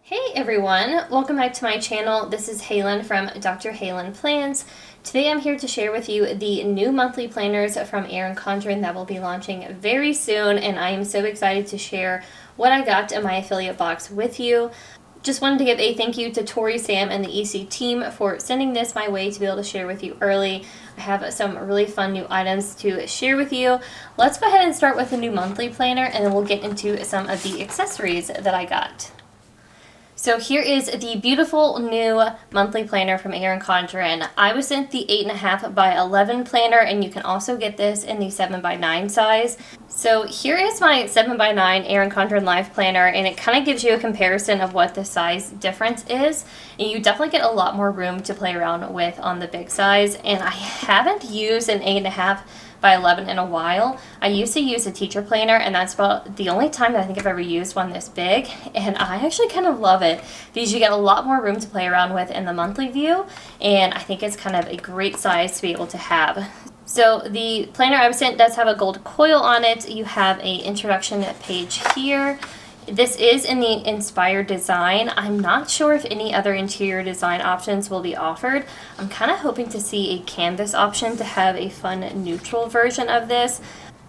Hey everyone, welcome back to my channel. This is Halen from Dr. Halen Plans. Today I'm here to share with you the new monthly planners from Erin Condren that will be launching very soon, and I am so excited to share what I got in my affiliate box with you. Just wanted to give a thank you to Tori, Sam, and the EC team for sending this my way to be able to share with you early. I have some really fun new items to share with you. Let's go ahead and start with the new monthly planner, and then we'll get into some of the accessories that I got. So here is the beautiful new monthly planner from Erin Condren. I was sent the 8.5 by 11 planner, and you can also get this in the 7 by 9 size. So here is my 7 by 9 Erin Condren Life Planner, and it kind of gives you a comparison of what the size difference is. And you definitely get a lot more room to play around with on the big size. And I haven't used an 8.5 by 11 in a while. I used to use a teacher planner, and that's about the only time that I think I've ever used one this big, and I actually kind of love it because you get a lot more room to play around with in the monthly view, and I think it's kind of a great size to be able to have. So the planner I was sent does have a gold coil on it. You have a introduction page here. This is in the inspired design. I'm not sure if any other interior design options will be offered. I'm kind of hoping to see a canvas option to have a fun neutral version of this.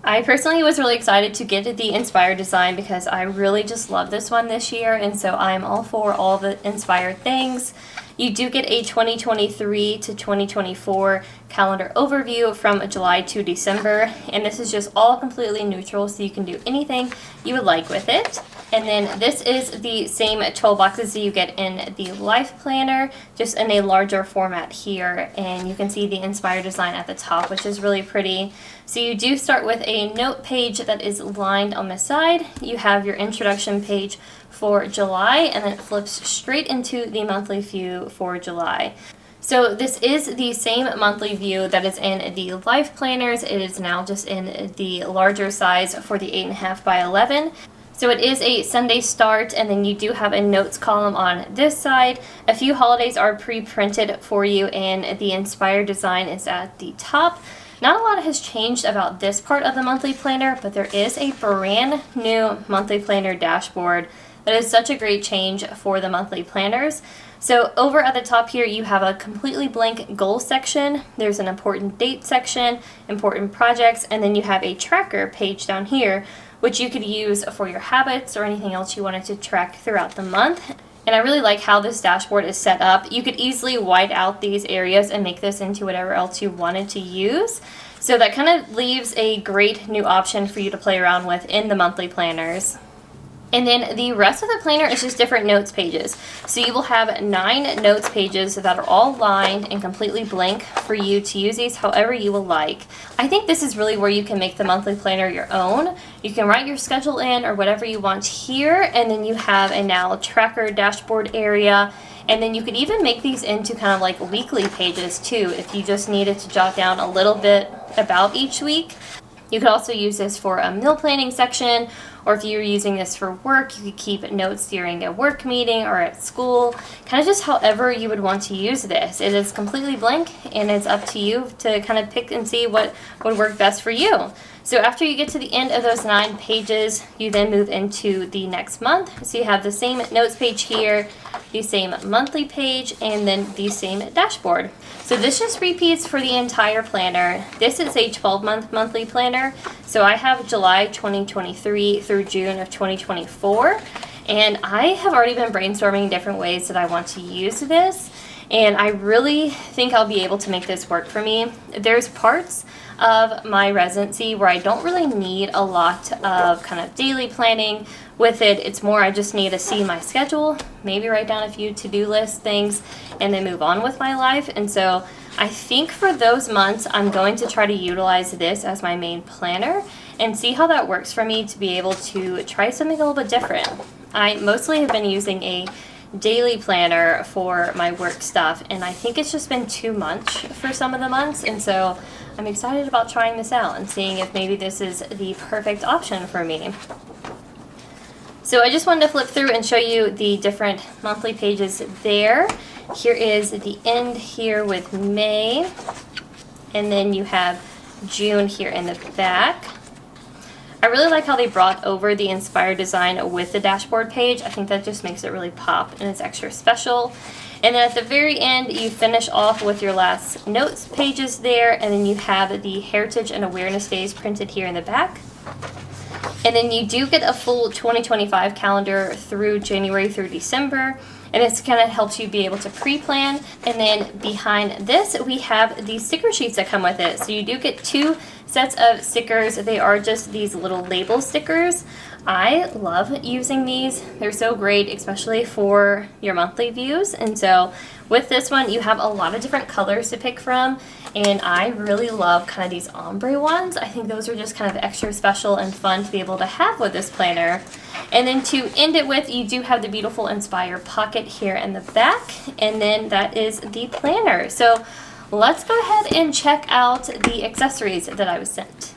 I personally was really excited to get the inspired design because I really just love this one this year, and so I'm all for all the inspired things. You do get a 2023 to 2024 calendar overview from July to December, and this is just all completely neutral, so you can do anything you would like with it. And then this is the same 12 boxes that you get in the Life Planner, just in a larger format here, and you can see the inspired design at the top, which is really pretty. So you do start with a note page that is lined on the side. You have your introduction page for July, and then it flips straight into the monthly view for July. So this is the same monthly view that is in the Life Planners. It is now just in the larger size for the 8.5 by 11. So it is a Sunday start, and then you do have a notes column on this side. A few holidays are pre-printed for you, and the inspired design is at the top. Not a lot has changed about this part of the monthly planner, but there is a brand new monthly planner dashboard that is such a great change for the monthly planners. So over at the top here, you have a completely blank goal section. There's an important date section, important projects, and then you have a tracker page down here, which you could use for your habits or anything else you wanted to track throughout the month. And I really like how this dashboard is set up. You could easily white out these areas and make this into whatever else you wanted to use. So that kind of leaves a great new option for you to play around with in the monthly planners. And then the rest of the planner is just different notes pages. So you will have 9 notes pages that are all lined and completely blank for you to use these however you will like. I think this is really where you can make the monthly planner your own. You can write your schedule in or whatever you want here, and then you have a now tracker dashboard area. And then you could even make these into kind of like weekly pages too if you just needed to jot down a little bit about each week. You could also use this for a meal planning section, or if you're using this for work, you could keep notes during a work meeting or at school, kind of just however you would want to use this. It is completely blank, and it's up to you to kind of pick and see what would work best for you. So after you get to the end of those 9 pages, you then move into the next month. So you have the same notes page here, the same monthly page, and then the same dashboard. So this just repeats for the entire planner. This is a 12-month monthly planner. So I have July 2023 through June of 2024. And I have already been brainstorming different ways that I want to use this. And I really think I'll be able to make this work for me. There's parts of my residency where I don't really need a lot of kind of daily planning with it. It's more I just need to see my schedule, maybe write down a few to-do list things, and then move on with my life. And so I think for those months, I'm going to try to utilize this as my main planner and see how that works for me to be able to try something a little bit different. I mostly have been using a daily planner for my work stuff, and I think it's just been too much for some of the months, and so I'm excited about trying this out and seeing if maybe this is the perfect option for me. So I just wanted to flip through and show you the different monthly pages there. Here is the end here with May, and then you have June here in the back. I really like how they brought over the inspired design with the dashboard page. I think that just makes it really pop and it's extra special. And then at the very end, you finish off with your last notes pages there, and then you have the Heritage and Awareness Days printed here in the back. And then you do get a full 2025 calendar through January through December, and this kind of helps you be able to pre-plan. And then behind this, we have the sticker sheets that come with it. So you do get 2 sets of stickers. They are just these little label stickers. I love using these. They're so great, especially for your monthly views. And so with this one, you have a lot of different colors to pick from, and I really love kind of these ombre ones. I think those are just kind of extra special and fun to be able to have with this planner. And then to end it with, you do have the beautiful Inspire pocket here in the back, and then that is the planner. So let's go ahead and check out the accessories that I was sent.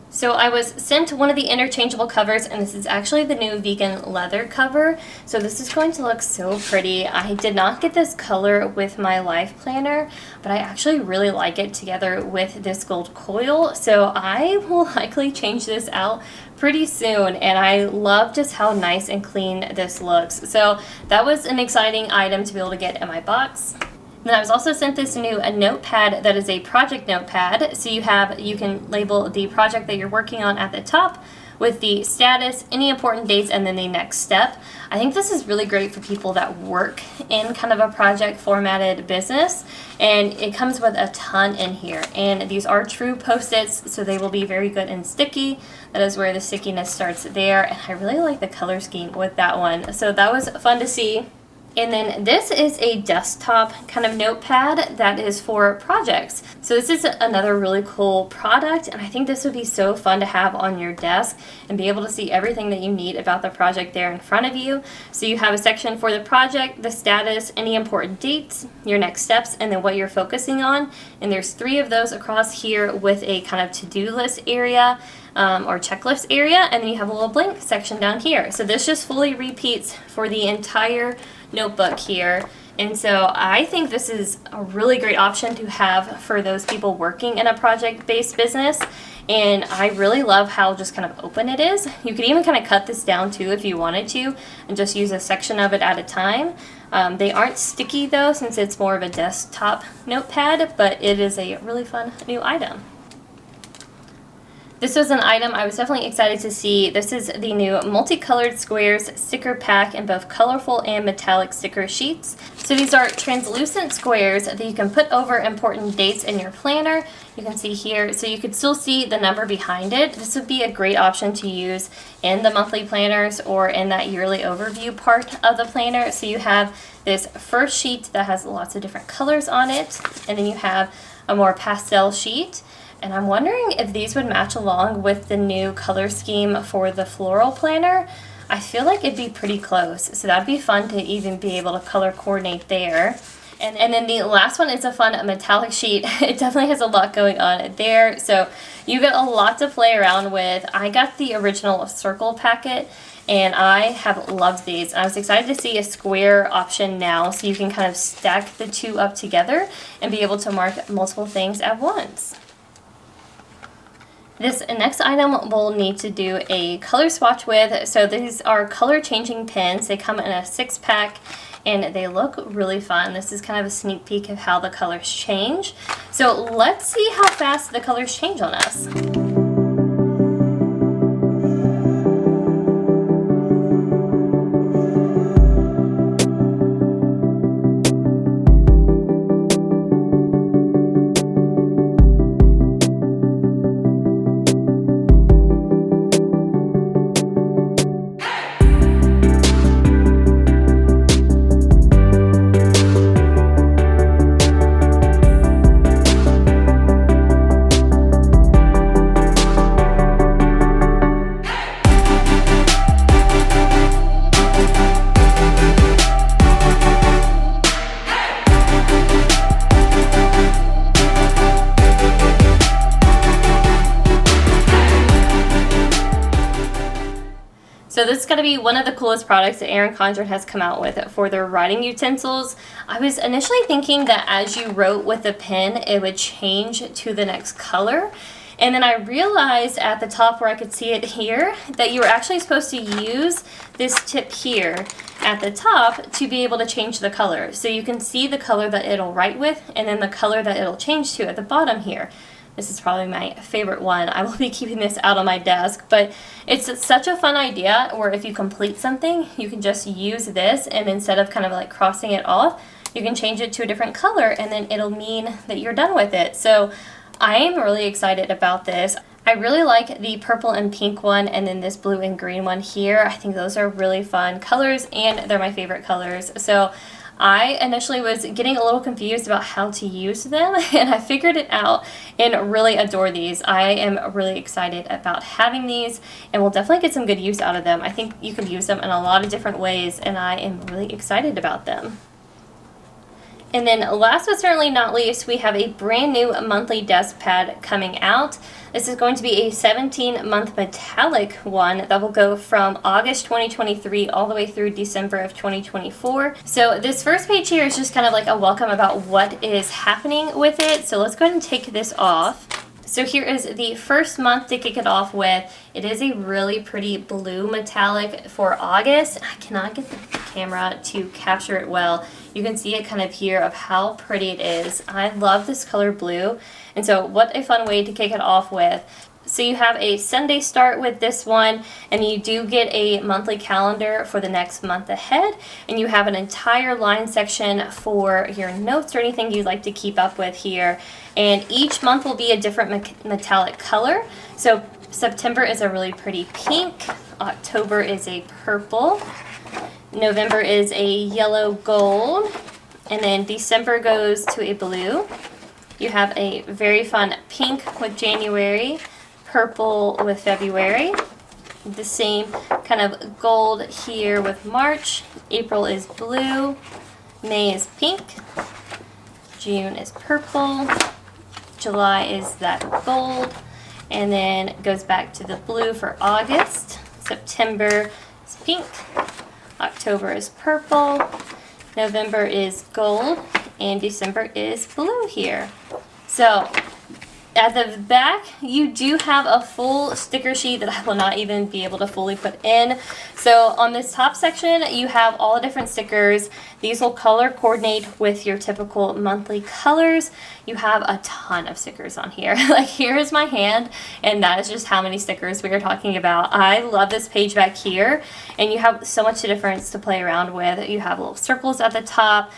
So I was sent one of the interchangeable covers, and this is actually the new vegan leather cover. So this is going to look so pretty. I did not get this color with my life planner, but I actually really like it together with this gold coil. So I will likely change this out pretty soon, and I love just how nice and clean this looks. So that was an exciting item to be able to get in my box. Then I was also sent this new notepad that is a project notepad. So you can label the project that you're working on at the top with the status, any important dates, and then the next step. I think this is really great for people that work in kind of a project formatted business, and it comes with a ton in here. And these are true Post-its, so they will be very good and sticky. That is where the stickiness starts there, and I really like the color scheme with that one. So that was fun to see. And then this is a desktop kind of notepad that is for projects. So this is another really cool product, and I think this would be so fun to have on your desk and be able to see everything that you need about the project there in front of you. So you have a section for the project, the status, any important dates, your next steps, and then what you're focusing on. And there's 3 of those across here with a kind of to-do list area or checklist area, and then you have a little blank section down here. So this just fully repeats for the entire notebook here, and so I think this is a really great option to have for those people working in a project-based business. And I really love how just kind of open it is. You could even kind of cut this down too if you wanted to and just use a section of it at a time. They aren't sticky though, since it's more of a desktop notepad, but it is a really fun new item. This was an item I was definitely excited to see. This is the new multicolored squares sticker pack in both colorful and metallic sticker sheets. So these are translucent squares that you can put over important dates in your planner. You can see here, so you could still see the number behind it. This would be a great option to use in the monthly planners or in that yearly overview part of the planner. So you have this first sheet that has lots of different colors on it, and then you have a more pastel sheet. And I'm wondering if these would match along with the new color scheme for the floral planner. I feel like it'd be pretty close, so that'd be fun to even be able to color coordinate there. And then the last one is a fun metallic sheet. It definitely has a lot going on there, so you get a lot to play around with. I got the original circle packet, and I have loved these. I was excited to see a square option now, so you can kind of stack the 2 up together and be able to mark multiple things at once. This next item we'll need to do a color swatch with. So these are color changing pens. They come in a 6-pack and they look really fun. This is kind of a sneak peek of how the colors change. So let's see how fast the colors change on us. So this is going to be one of the coolest products that Erin Condren has come out with for their writing utensils. I was initially thinking that as you wrote with the pen, it would change to the next color. And then I realized at the top where I could see it here that you were actually supposed to use this tip here at the top to be able to change the color. So you can see the color that it'll write with and then the color that it'll change to at the bottom here. This is probably my favorite one. I will be keeping this out on my desk, but it's such a fun idea where if you complete something, you can just use this, and instead of kind of like crossing it off, you can change it to a different color and then it'll mean that you're done with it. So I am really excited about this. I really like the purple and pink one and then this blue and green one here. I think those are really fun colors and they're my favorite colors. So I initially was getting a little confused about how to use them, and I figured it out and really adore these. I am really excited about having these, and we'll definitely get some good use out of them. I think you can use them in a lot of different ways, and I am really excited about them. And then last but certainly not least, we have a brand new monthly desk pad coming out. This is going to be a 17-month metallic one that will go from August 2023 all the way through December of 2024. So this first page here is just kind of like a welcome about what is happening with it. So let's go ahead and take this off. So here is the first month to kick it off with. It is a really pretty blue metallic for August. I cannot get the camera to capture it well. You can see it kind of here of how pretty it is. I love this color blue. And so what a fun way to kick it off with. So you have a Sunday start with this one, and you do get a monthly calendar for the next month ahead, and you have an entire line section for your notes or anything you'd like to keep up with here. And each month will be a different metallic color. So September is a really pretty pink, October is a purple, November is a yellow gold, and then December goes to a blue. You have a very fun pink with January, purple with February, the same kind of gold here with March. April is blue, May is pink, June is purple, July is that gold, and then it goes back to the blue for August. September is pink, October is purple, November is gold, and December is blue here. So at the back, you do have a full sticker sheet that I will not even be able to fully put in. So on this top section, you have all the different stickers. These will color coordinate with your typical monthly colors. You have a ton of stickers on here. Like here is my hand, and that is just how many stickers we are talking about. I love this page back here, and you have so much difference to play around with. You have little circles at the top.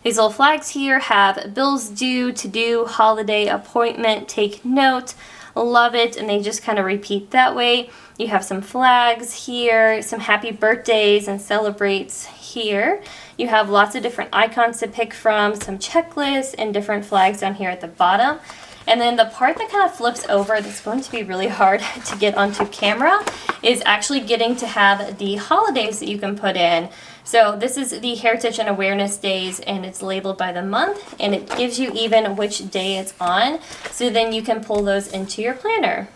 These little flags here have bills due, to do, holiday, appointment, take note. Love it, and they just kind of repeat that way. You have some flags here, some happy birthdays and celebrates here. You have lots of different icons to pick from, some checklists, and different flags down here at the bottom. And then the part that kind of flips over that's going to be really hard to get onto camera is actually getting to have the holidays that you can put in. So this is the Heritage and Awareness Days, and it's labeled by the month, and it gives you even which day it's on, so then you can pull those into your planner.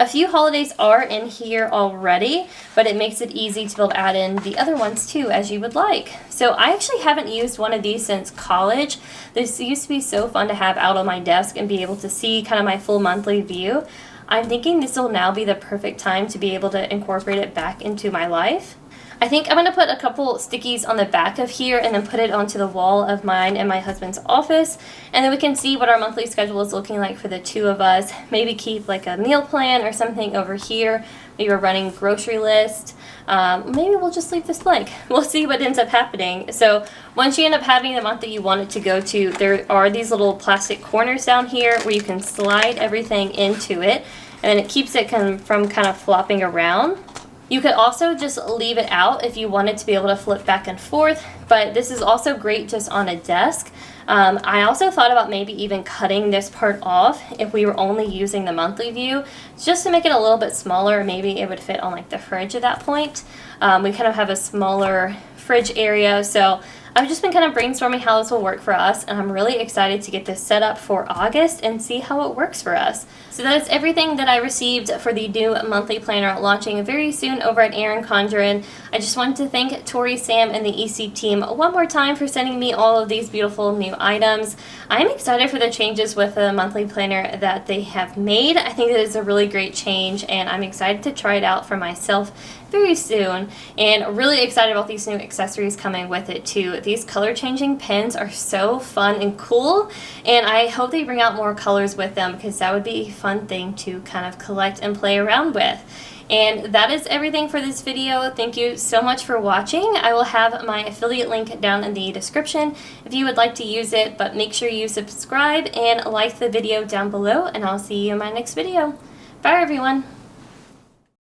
A few holidays are in here already, but it makes it easy to be able to add in the other ones too, as you would like. So I actually haven't used one of these since college. This used to be so fun to have out on my desk and be able to see kind of my full monthly view. I'm thinking this will now be the perfect time to be able to incorporate it back into my life. I think I'm going to put a couple stickies on the back of here and then put it onto the wall of mine and my husband's office, and then we can see what our monthly schedule is looking like for the two of us. Maybe keep like a meal plan or something over here. Maybe we're running grocery list. Maybe we'll just leave this blank. We'll see what ends up happening. So once you end up having the month that you want it to go to, there are these little plastic corners down here where you can slide everything into it, and then it keeps it from kind of flopping around. You could also just leave it out if you wanted to be able to flip back and forth, but this is also great just on a desk. I also thought about maybe even cutting this part off if we were only using the monthly view, just to make it a little bit smaller. Maybe it would fit on like the fridge at that point. We kind of have a smaller fridge area, so I've just been kind of brainstorming how this will work for us, and I'm really excited to get this set up for August and see how it works for us. So that is everything that I received for the new monthly planner launching very soon over at Erin Condren. I just wanted to thank Tori, Sam, and the EC team one more time for sending me all of these beautiful new items. I'm excited for the changes with the monthly planner that they have made. I think it is a really great change, and I'm excited to try it out for myself very soon, and really excited about these new accessories coming with it too. These color changing pens are so fun and cool, and I hope they bring out more colors with them because that would be a fun thing to kind of collect and play around with. And that is everything for this video. Thank you so much for watching. I will have my affiliate link down in the description if you would like to use it, but make sure you subscribe and like the video down below, and I'll see you in my next video. Bye everyone!